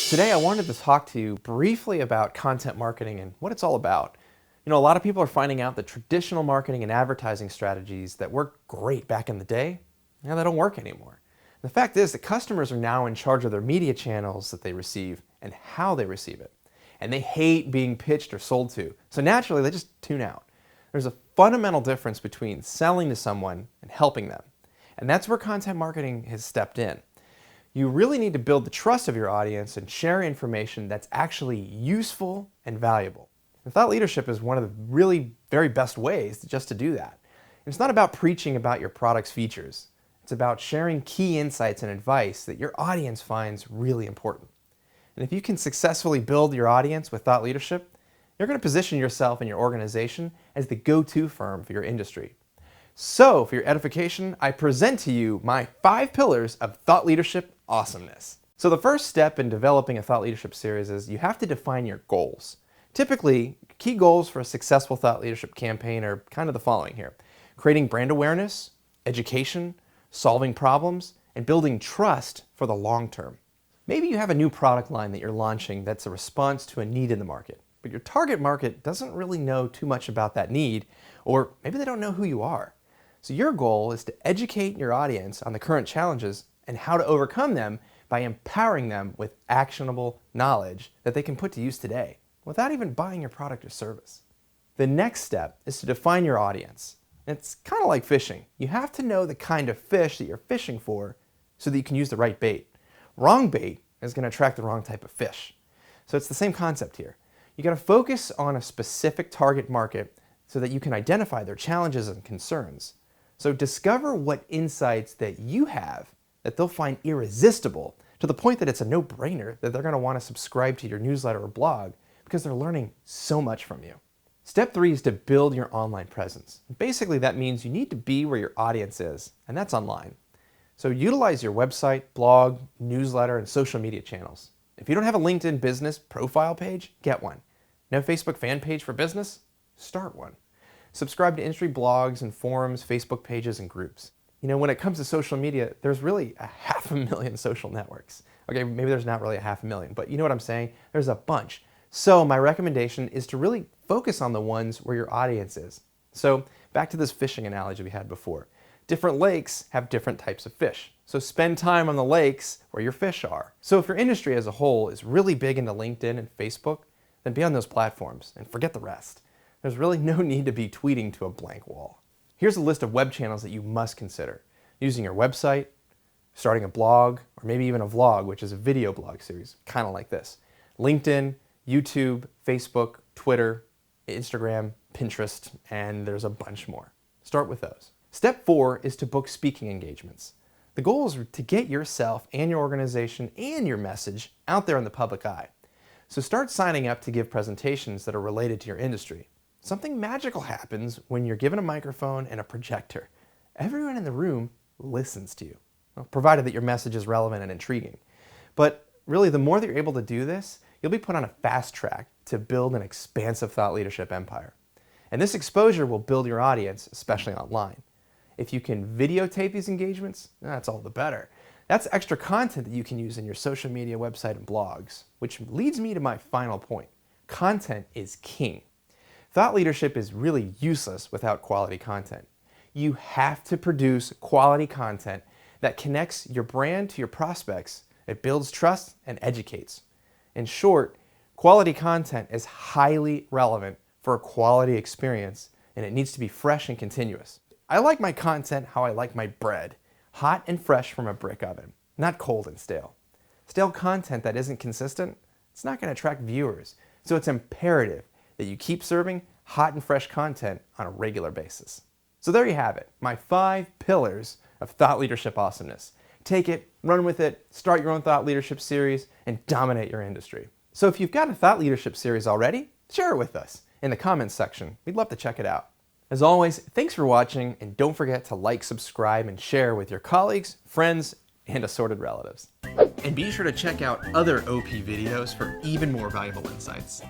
Today I wanted to talk to you briefly about content marketing and what it's all about. A lot of people are finding out that traditional marketing and advertising strategies that worked great back in the day, now they don't work anymore. The fact is that customers are now in charge of their media channels that they receive and how they receive it. And they hate being pitched or sold to, so naturally they just tune out. There's a fundamental difference between selling to someone and helping them. And that's where content marketing has stepped in. You really need to build the trust of your audience and share information that's actually useful and valuable. And thought leadership is one of the really very best ways just to do that. And it's not about preaching about your product's features. It's about sharing key insights and advice that your audience finds really important. And if you can successfully build your audience with thought leadership, you're going to position yourself and your organization as the go-to firm for your industry. So, for your edification, I present to you my 5 pillars of thought leadership awesomeness. So the first step in developing a thought leadership series is you have to define your goals. Typically, key goals for a successful thought leadership campaign are kind of the following here: creating brand awareness, education, solving problems, and building trust for the long term. Maybe you have a new product line that you're launching that's a response to a need in the market, but your target market doesn't really know too much about that need, or maybe they don't know who you are. So your goal is to educate your audience on the current challenges and how to overcome them by empowering them with actionable knowledge that they can put to use today without even buying your product or service. The next step is to define your audience. It's kind of like fishing. You have to know the kind of fish that you're fishing for so that you can use the right bait. Wrong bait is going to attract the wrong type of fish. So it's the same concept here. You got to focus on a specific target market so that you can identify their challenges and concerns. So discover what insights that you have that they'll find irresistible, to the point that it's a no-brainer that they're going to want to subscribe to your newsletter or blog because they're learning so much from you. Step 3 is to build your online presence. Basically, that means you need to be where your audience is, and that's online. So utilize your website, blog, newsletter, and social media channels. If you don't have a LinkedIn business profile page, get one. No Facebook fan page for business? Start one. Subscribe to industry blogs and forums, Facebook pages, and groups. When it comes to social media, there's really 500,000 social networks. Okay, maybe there's not really 500,000, but you know what I'm saying? There's a bunch. So my recommendation is to really focus on the ones where your audience is. So back to this fishing analogy we had before. Different lakes have different types of fish. So spend time on the lakes where your fish are. So if your industry as a whole is really big into LinkedIn and Facebook, then be on those platforms and forget the rest. There's really no need to be tweeting to a blank wall. Here's a list of web channels that you must consider: using your website, starting a blog, or maybe even a vlog, which is a video blog series, kind of like this. LinkedIn, YouTube, Facebook, Twitter, Instagram, Pinterest, and there's a bunch more. Start with those. Step 4 is to book speaking engagements. The goal is to get yourself and your organization and your message out there in the public eye. So start signing up to give presentations that are related to your industry. Something magical happens when you're given a microphone and a projector. Everyone in the room listens to you, provided that your message is relevant and intriguing. But really, the more that you're able to do this, you'll be put on a fast track to build an expansive thought leadership empire. And this exposure will build your audience, especially online. If you can videotape these engagements, that's all the better. That's extra content that you can use in your social media, website, and blogs, which leads me to my final point. Content is king. Thought leadership is really useless without quality content. You have to produce quality content that connects your brand to your prospects. It builds trust and educates. In short, quality content is highly relevant for a quality experience, and it needs to be fresh and continuous. I like my content how I like my bread, hot and fresh from a brick oven, not cold and stale. Stale content that isn't consistent, it's not going to attract viewers. So it's imperative that you keep serving hot and fresh content on a regular basis. So there you have it, my 5 pillars of thought leadership awesomeness. Take it, run with it, start your own thought leadership series, and dominate your industry. So if you've got a thought leadership series already, share it with us in the comments section. We'd love to check it out. As always, thanks for watching, and don't forget to like, subscribe, and share with your colleagues, friends, and assorted relatives. And be sure to check out other OP videos for even more valuable insights.